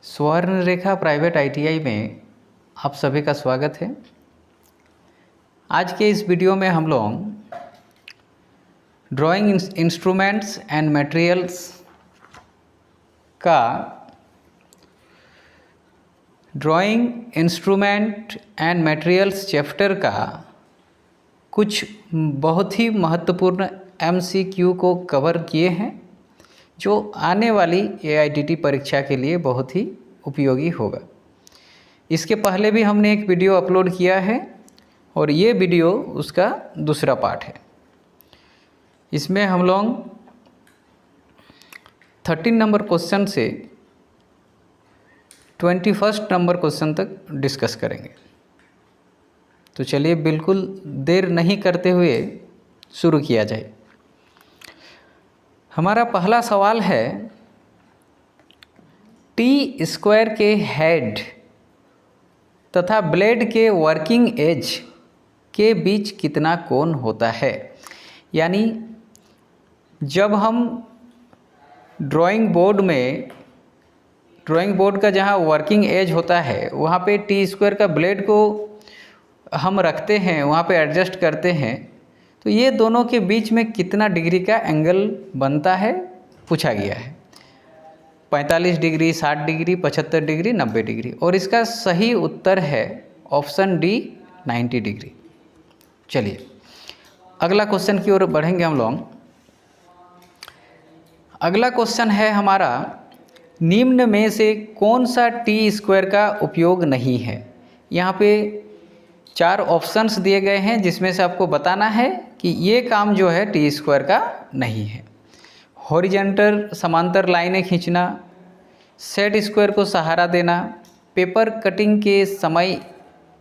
स्वर्ण रेखा private ITI में आप सभी का स्वागत है। आज के इस वीडियो में हम लोग ड्राइंग इंस्ट्रूमेंट्स एंड मटेरियल्स का drawing instrument and materials chapter का कुछ बहुत ही महत्वपूर्ण एमसीक्यू को कवर किए हैं जो आने वाली एआईटीटी परीक्षा के लिए बहुत ही उपयोगी होगा। इसके पहले भी हमने एक वीडियो अपलोड किया है और ये वीडियो उसका दूसरा पार्ट है। इसमें हम लोग 13 नंबर क्वेश्चन से 21 नंबर क्वेश्चन तक डिस्कस करेंगे। तो चलिए बिल्कुल देर नहीं करते हुए शुरू किया जाए। हमारा पहला सवाल है, टी स्क्वायर के हेड तथा ब्लेड के वर्किंग एज के बीच कितना कोण होता है। यानी जब हम ड्राइंग बोर्ड का जहाँ वर्किंग एज होता है वहाँ पे टी स्क्वायर का ब्लेड को हम रखते हैं, वहाँ पे एडजस्ट करते हैं, तो ये दोनों के बीच में कितना डिग्री का एंगल बनता है पूछा गया है। 45 डिग्री, 60 डिग्री, 75 डिग्री, 90 डिग्री। और इसका सही उत्तर है ऑप्शन डी 90 डिग्री। चलिए अगला क्वेश्चन की ओर बढ़ेंगे हम लोग। अगला क्वेश्चन है हमारा, निम्न में से कौन सा टी स्क्वायर का उपयोग नहीं है। यहाँ पे 4 ऑप्शंस दिए गए हैं जिसमें से आपको बताना है कि ये काम जो है टी स्क्वायर का नहीं है। हॉरिजॉन्टल समांतर लाइनें खींचना, सेट स्क्वायर को सहारा देना, पेपर कटिंग के समय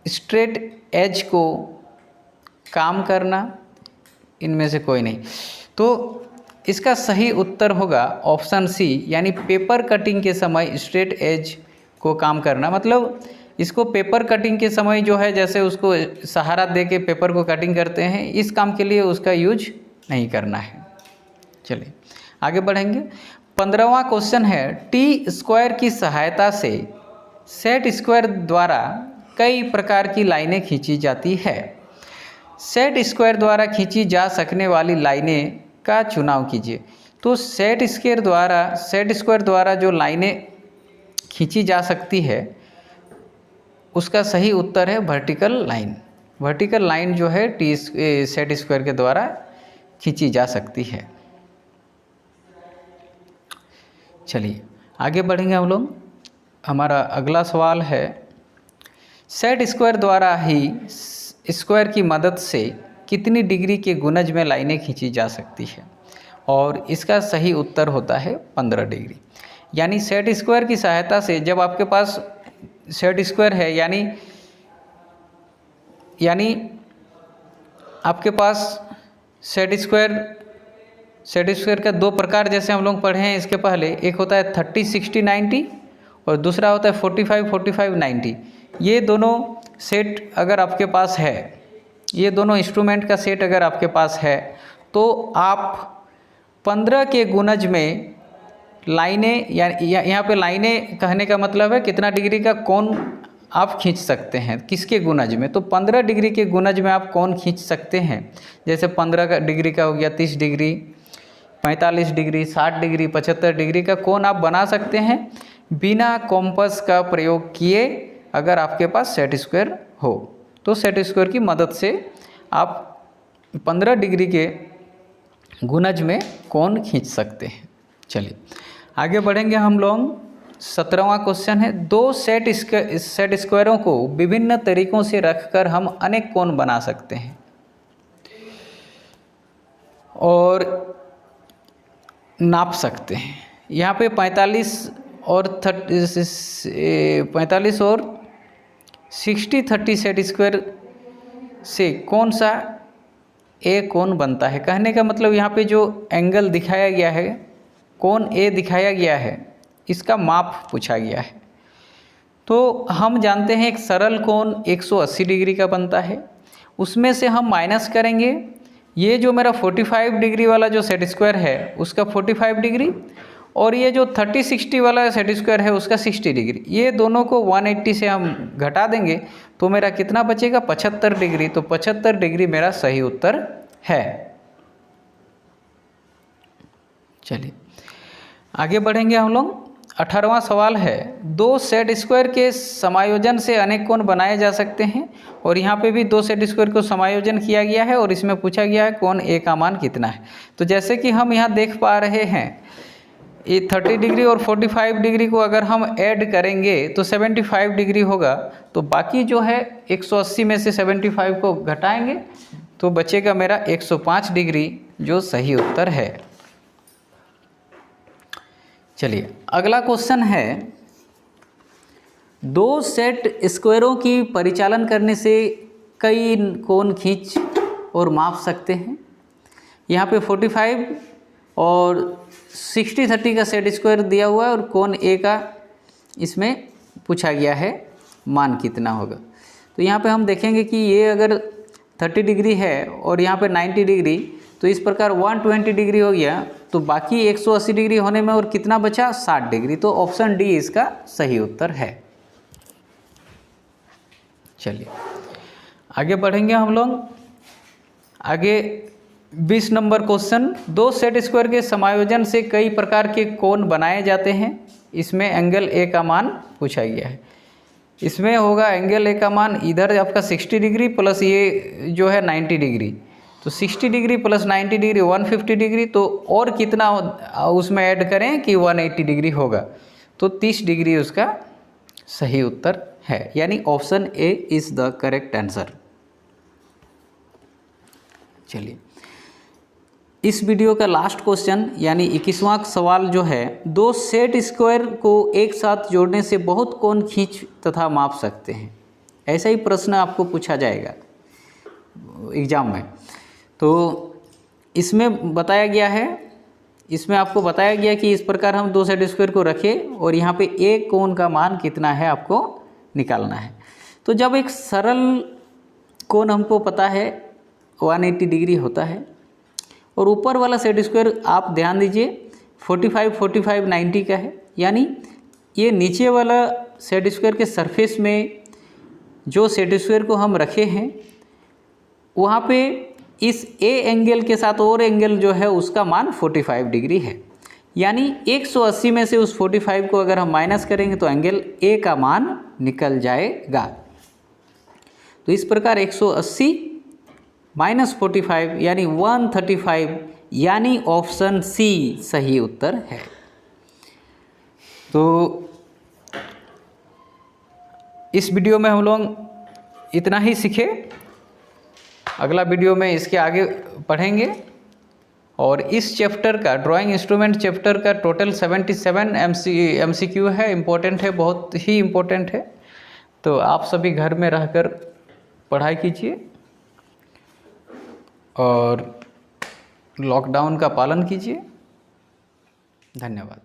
स्ट्रेट एज को काम करना, इनमें से कोई नहीं। तो इसका सही उत्तर होगा ऑप्शन सी, यानी पेपर कटिंग के समय स्ट्रेट एज को काम करना। मतलब इसको पेपर कटिंग के समय जो है, जैसे उसको सहारा दे के पेपर को कटिंग करते हैं, इस काम के लिए उसका यूज नहीं करना है। चलिए आगे बढ़ेंगे। 15वां क्वेश्चन है, टी स्क्वायर की सहायता से सेट स्क्वायर द्वारा कई प्रकार की लाइनें खींची जाती है। सेट स्क्वायर द्वारा खींची जा सकने वाली लाइनें का चुनाव कीजिए। तो सेट स्क्वायर द्वारा जो लाइनें खींची जा सकती है उसका सही उत्तर है वर्टिकल लाइन। वर्टिकल लाइन जो है सेट स्क्वायर के द्वारा खींची जा सकती है। चलिए आगे बढ़ेंगे हम लोग। हमारा अगला सवाल है, सेट स्क्वायर द्वारा ही स्क्वायर की मदद से कितनी डिग्री के गुणज में लाइनें खींची जा सकती है। और इसका सही उत्तर होता है 15 डिग्री। यानी सेट स्क्वायर की सहायता से, जब आपके पास सेट स्क्वायर है, यानी आपके पास सेट स्क्वायर का 2 प्रकार जैसे हम लोग पढ़े हैं इसके पहले। एक होता है 30, 60, 90 और दूसरा होता है 45, 45, 90। ये दोनों सेट अगर आपके पास है, ये दोनों इंस्ट्रूमेंट का सेट अगर आपके पास है, तो आप 15 के गुणज में लाइनें, यहाँ पे लाइनें कहने का मतलब है कितना डिग्री का कोण आप खींच सकते हैं, किसके गुणज में। तो 15 डिग्री के गुणज में आप कोण खींच सकते हैं। जैसे 15 डिग्री का हो गया 30 डिग्री, 45 डिग्री, 60 डिग्री, 75 डिग्री का कोण आप बना सकते हैं बिना कॉम्पस का प्रयोग किए, अगर आपके पास सेट स्क्वायर हो। तो सेट स्क्वायर की मदद से आप 15 डिग्री के गुणज में कोण खींच सकते हैं। चलिए आगे बढ़ेंगे हम लोग। 17वां क्वेश्चन है, 2 सेट स्क्वायरों को विभिन्न तरीकों से रखकर हम अनेक कोण बना सकते हैं और नाप सकते हैं। यहाँ पे 45 और 60, 30 सेट स्क्वायर से कौन सा ए कोण बनता है। कहने का मतलब यहाँ पे जो एंगल दिखाया गया है, कोण ए दिखाया गया है, इसका माप पूछा गया है। तो हम जानते हैं एक सरल कोण 180 डिग्री का बनता है। उसमें से हम माइनस करेंगे ये जो मेरा 45 डिग्री वाला जो सेट स्क्वायर है उसका 45 डिग्री, और ये जो 30-60 वाला सेट स्क्वायर है उसका 60 डिग्री, ये दोनों को 180 से हम घटा देंगे तो मेरा कितना बचेगा 75 डिग्री। तो 75 डिग्री मेरा सही उत्तर है। चलिए आगे बढ़ेंगे हम लोग। 18वां सवाल है, दो सेट स्क्वायर के समायोजन से अनेक कोण बनाए जा सकते हैं। और यहाँ पे भी दो सेट स्क्वायर को समायोजन किया गया है और इसमें पूछा गया है कोण ए का मान कितना है। तो जैसे कि हम यहाँ देख पा रहे हैं, ये 30 डिग्री और 45 डिग्री को अगर हम ऐड करेंगे तो 75 डिग्री होगा। तो बाकी जो है 180 में से 75 को घटाएंगे तो बचेगा मेरा 105 डिग्री, जो सही उत्तर है। चलिए अगला क्वेश्चन है, दो सेट स्क्वायरों की परिचालन करने से कई कोण खींच और माप सकते हैं। यहाँ पे 45 और 60-30 का सेट स्क्वायर दिया हुआ है और कोण ए का इसमें पूछा गया है मान कितना होगा। तो यहाँ पे हम देखेंगे कि ये अगर 30 डिग्री है और यहाँ पे 90 डिग्री, तो इस प्रकार 120 डिग्री हो गया। तो बाकी 180 डिग्री होने में और कितना बचा 60 डिग्री। तो ऑप्शन डी इसका सही उत्तर है। चलिए आगे बढ़ेंगे हम लोग। आगे 20 नंबर क्वेश्चन, दो सेट स्क्वायर के समायोजन से कई प्रकार के कोण बनाए जाते हैं। इसमें एंगल ए का मान पूछा गया है। इसमें होगा एंगल ए का मान इधर आपका 60 डिग्री प्लस ये जो है 90 डिग्री। तो 60 डिग्री प्लस 90 डिग्री 150 डिग्री। तो और कितना उसमें ऐड करें कि 180 डिग्री होगा। तो 30 डिग्री उसका सही उत्तर है, यानी option A is the correct answer. चलिए इस वीडियो का लास्ट क्वेश्चन यानी 21वां सवाल जो है, दो सेट स्क्वायर को एक साथ जोड़ने से बहुत कोण खींच तथा माप सकते हैं। ऐसा ही प्रश्न आपको पूछा जाएगा एग्जाम में। तो इसमें बताया गया है, इसमें आपको बताया गया कि इस प्रकार हम दो सेट स्क्वायर को रखें और यहाँ पे एक कोण का मान कितना है आपको निकालना है। तो जब एक सरल कोण हमको पता है 180 डिग्री होता है और ऊपर वाला सेट स्क्वायर आप ध्यान दीजिए 45 90 का है, यानी ये नीचे वाला सेट स्क्वायर के सरफेस में जो सेट स्क्वायर को हम रखे हैं वहाँ पे इस ए एंगल के साथ और एंगल जो है उसका मान 45 डिग्री है। यानी 180 में से उस 45 को अगर हम माइनस करेंगे तो एंगल ए का मान निकल जाएगा। तो इस प्रकार 180 माइनस 45 यानी 135, यानी ऑप्शन सी सही उत्तर है। तो इस वीडियो में हम लोग इतना ही सीखे। अगला वीडियो में इसके आगे पढ़ेंगे और इस चैप्टर का ड्राइंग इंस्ट्रूमेंट चैप्टर का टोटल 77 MCQ है, इम्पोर्टेंट है, बहुत ही इम्पोर्टेंट है। तो आप सभी घर में रहकर पढ़ाई कीजिए और लॉकडाउन का पालन कीजिए। धन्यवाद।